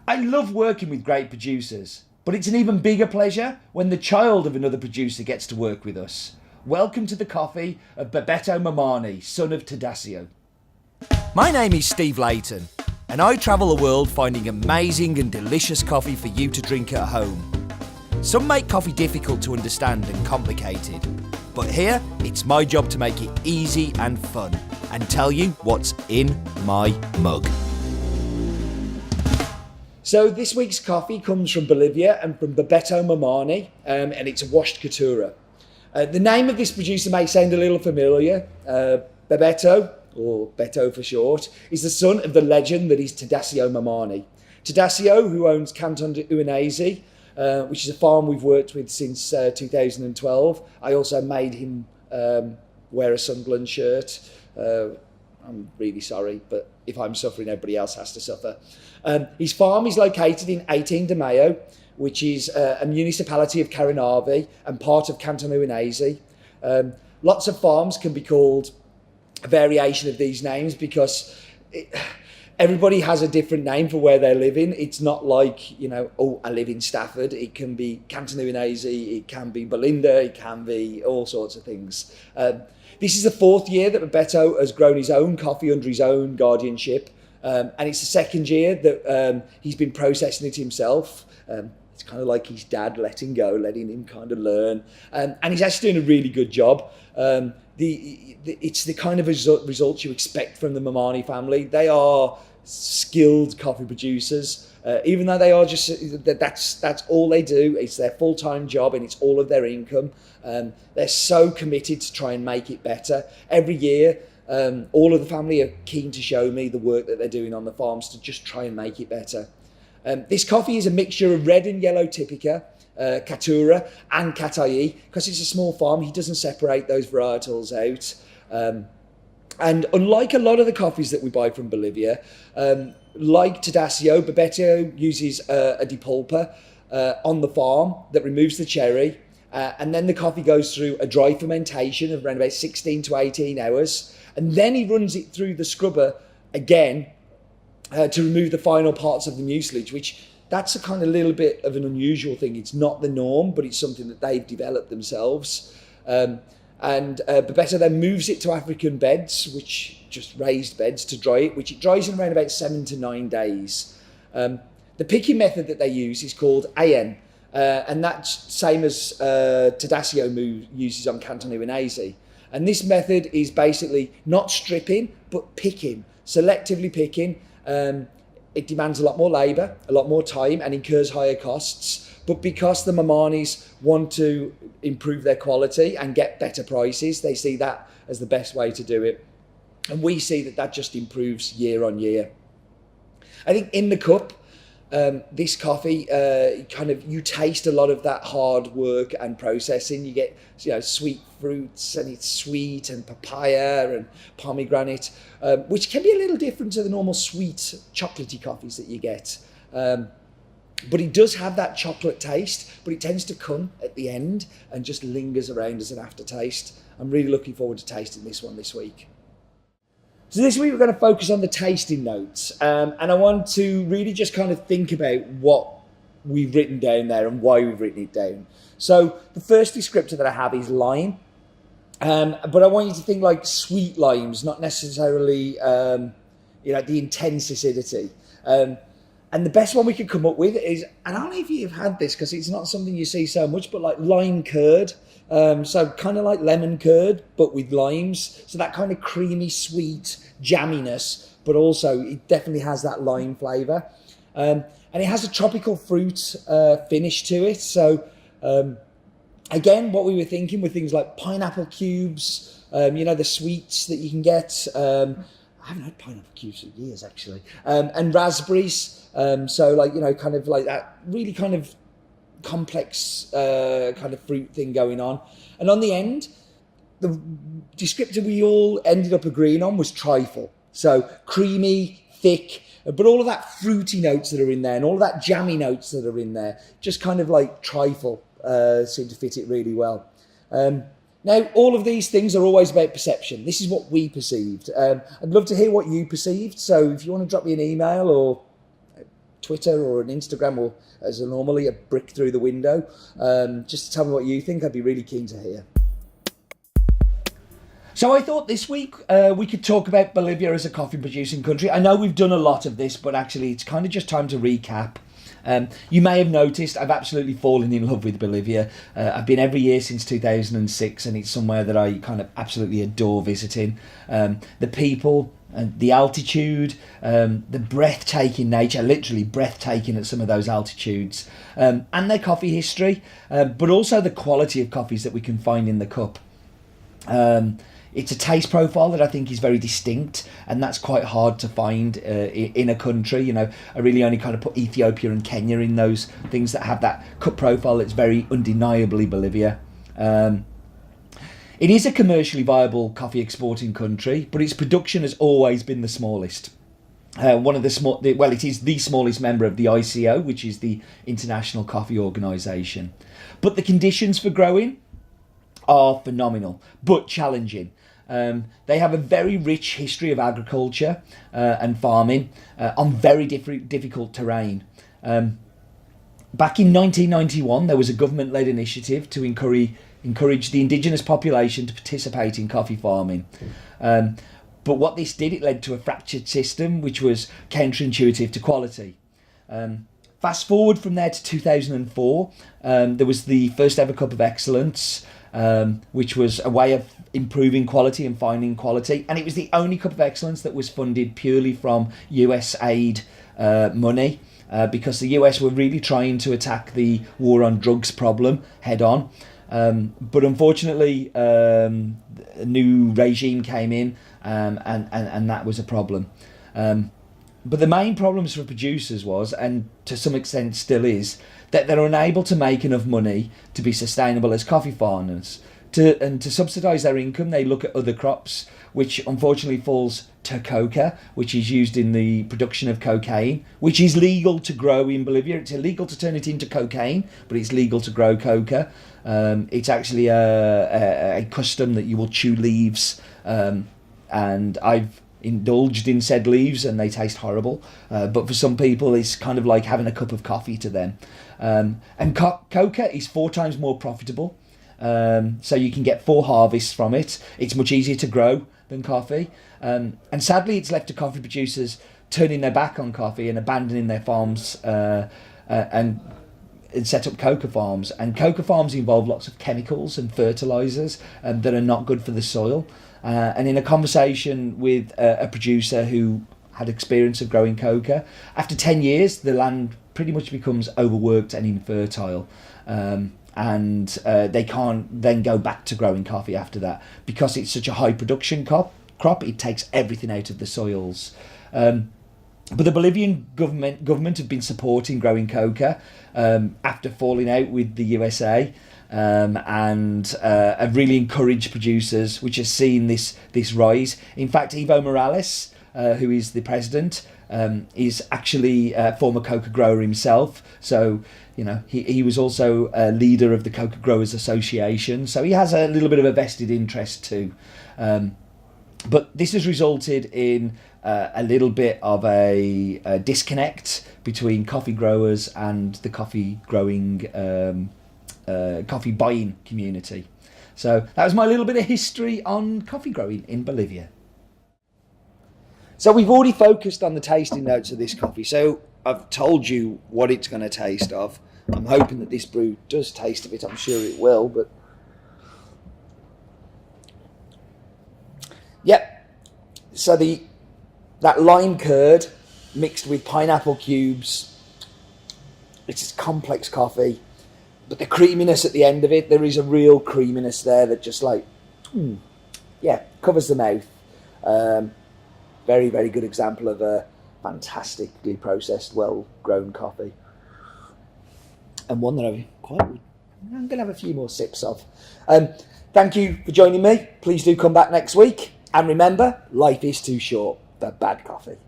I love working with great producers, but it's an even bigger pleasure when the child of another producer gets to work with us. Welcome to the coffee of Bebeto Mamani, son of Tadasio. My name is Steve Layton, and I travel the world finding amazing and delicious coffee for you to drink at home. Some make coffee difficult to understand and complicated, but here it's my job to make it easy and fun and tell you what's in my mug. So this week's coffee comes from Bolivia and from Bebeto Mamani, and it's a washed Caturra. The name of this producer may sound a little familiar. Bebeto, or Beto for short, is the son of the legend that is Tadasio Mamani. Tadasio, who owns Canton de Uinese, which is a farm we've worked with since 2012. I also made him wear a Sunderland shirt. I'm really sorry, but if I'm suffering, everybody else has to suffer. His farm is located in 18 de Mayo, which is a municipality of Caranavi and part of Canton Uinese. Lots of farms can be called a variation of these names because everybody has a different name for where they're living. It's not like, you know, oh, I live in Stafford. It can be Canton Uinese, it can be Belinda, it can be all sorts of things. This is the fourth year that Bebeto has grown his own coffee under his own guardianship. And it's the second year that he's been processing it himself. It's kind of like his dad letting go, letting him kind of learn. And he's actually doing a really good job. It's the kind of results you expect from the Mamani family. They are skilled coffee producers. Even though they are just, that's all they do. It's their full-time job and it's all of their income. They're so committed to try and make it better. Every year, all of the family are keen to show me the work that they're doing on the farms to just try and make it better. This coffee is a mixture of red and yellow Typica, Caturra and Catai. Because it's a small farm, he doesn't separate those varietals out. And unlike a lot of the coffees that we buy from Bolivia, like Tadasio, Bebeto uses a depulper on the farm that removes the cherry. And then the coffee goes through a dry fermentation of around about 16 to 18 hours. And then he runs it through the scrubber again to remove the final parts of the mucilage, which that's a kind of little bit of an unusual thing. It's not the norm, but it's something that they've developed themselves. And Bebeto then moves it to African beds, which just raised beds to dry it, which it dries in around about 7 to 9 days. The picking method that they use is called AN, and that's same as Tadasio uses on Canton Uinese. And this method is basically not stripping, but picking, selectively picking. It demands a lot more labour, a lot more time, and incurs higher costs. But because the Mamanis want to improve their quality and get better prices, they see that as the best way to do it. And we see that that just improves year on year. I think in the cup, this coffee, you taste a lot of that hard work and processing. You get, sweet fruits, and it's sweet, and papaya and pomegranate, which can be a little different to the normal sweet chocolatey coffees that you get. But it does have that chocolate taste, but it tends to come at the end and just lingers around as an aftertaste. I'm really looking forward to tasting this one this week. So this week we're going to focus on the tasting notes, and I want to really just kind of think about what we've written down there and why we've written it down. So the first descriptor that I have is lime, but I want you to think like sweet limes, not necessarily the intense acidity. And the best one we could come up with is, and I don't know if you've had this because it's not something you see so much, but like lime curd. So kind of like lemon curd, but with limes. So that kind of creamy, sweet jamminess, but also it definitely has that lime flavour. And it has a tropical fruit finish to it. So again, what we were thinking were things like pineapple cubes, the sweets that you can get. I haven't had pineapple cubes for years, actually. And raspberries. So kind of like that really kind of complex kind of fruit thing going on. And on the end, the descriptor we all ended up agreeing on was trifle. So creamy, thick, but all of that fruity notes that are in there and all of that jammy notes that are in there, just kind of like trifle seem to fit it really well. Now, all of these things are always about perception. This is what we perceived. I'd love to hear what you perceived. So if you want to drop me an email or Twitter or an Instagram, or as normally a brick through the window, just to tell me what you think. I'd be really keen to hear. So I thought this week we could talk about Bolivia as a coffee producing country. I know we've done a lot of this, but actually it's kind of just time to recap. You may have noticed I've absolutely fallen in love with Bolivia. I've been every year since 2006, and it's somewhere that I kind of absolutely adore visiting. The people, the altitude, the breathtaking nature, literally breathtaking at some of those altitudes, and their coffee history, but also the quality of coffees that we can find in the cup. It's a taste profile that I think is very distinct, and that's quite hard to find in a country. You know, I really only kind of put Ethiopia and Kenya in those things that have that cup profile that's very undeniably Bolivia. It is a commercially viable coffee exporting country, but its production has always been the smallest. It is the smallest member of the ICO, which is the International Coffee Organization. But the conditions for growing are phenomenal, but challenging. They have a very rich history of agriculture and farming on very difficult terrain. Back in 1991, there was a government-led initiative to encourage the indigenous population to participate in coffee farming. But what this did, it led to a fractured system, which was counterintuitive to quality. Fast forward from there to 2004, there was the first ever Cup of Excellence, which was a way of improving quality and finding quality, and it was the only Cup of Excellence that was funded purely from US aid money, because the US were really trying to attack the war on drugs problem head on. But unfortunately, a new regime came in, and that was a problem. But the main problems for producers was, and to some extent still is, that they're unable to make enough money to be sustainable as coffee farmers. To subsidise their income, they look at other crops, which unfortunately falls to coca, which is used in the production of cocaine, which is legal to grow in Bolivia. It's illegal to turn it into cocaine, but it's legal to grow coca. It's actually a custom that you will chew leaves, and I've indulged in said leaves and they taste horrible, but for some people it's kind of like having a cup of coffee to them. And coca is 4 times more profitable, so you can get 4 harvests from it. It's much easier to grow than coffee, and sadly it's left to coffee producers turning their back on coffee and abandoning their farms and set up coca farms. And coca farms involve lots of chemicals and fertilizers that are not good for the soil. And in a conversation with a producer who had experience of growing coca, after 10 years the land pretty much becomes overworked and infertile, and they can't then go back to growing coffee after that, because it's such a high production crop. It takes everything out of the soils. But the Bolivian government have been supporting growing coca after falling out with the USA, and have really encouraged producers, which has seen this rise. In fact, Evo Morales, who is the president, is actually a former coca grower himself. So, you know, he was also a leader of the Coca Growers Association. So he has a little bit of a vested interest too. But this has resulted in a little bit of a disconnect between coffee growers and the coffee growing, coffee buying community. So that was my little bit of history on coffee growing in Bolivia. So we've already focused on the tasting notes of this coffee. So I've told you what it's going to taste of. I'm hoping that this brew does taste of it. I'm sure it will, but yep. So that lime curd mixed with pineapple cubes. It's a complex coffee, but the creaminess at the end of it, there is a real creaminess there that just like, covers the mouth. Very, very good example of a fantastically processed, well-grown coffee. And one that I'm going to have a few more sips of. Thank you for joining me. Please do come back next week. And remember, life is too short for bad coffee.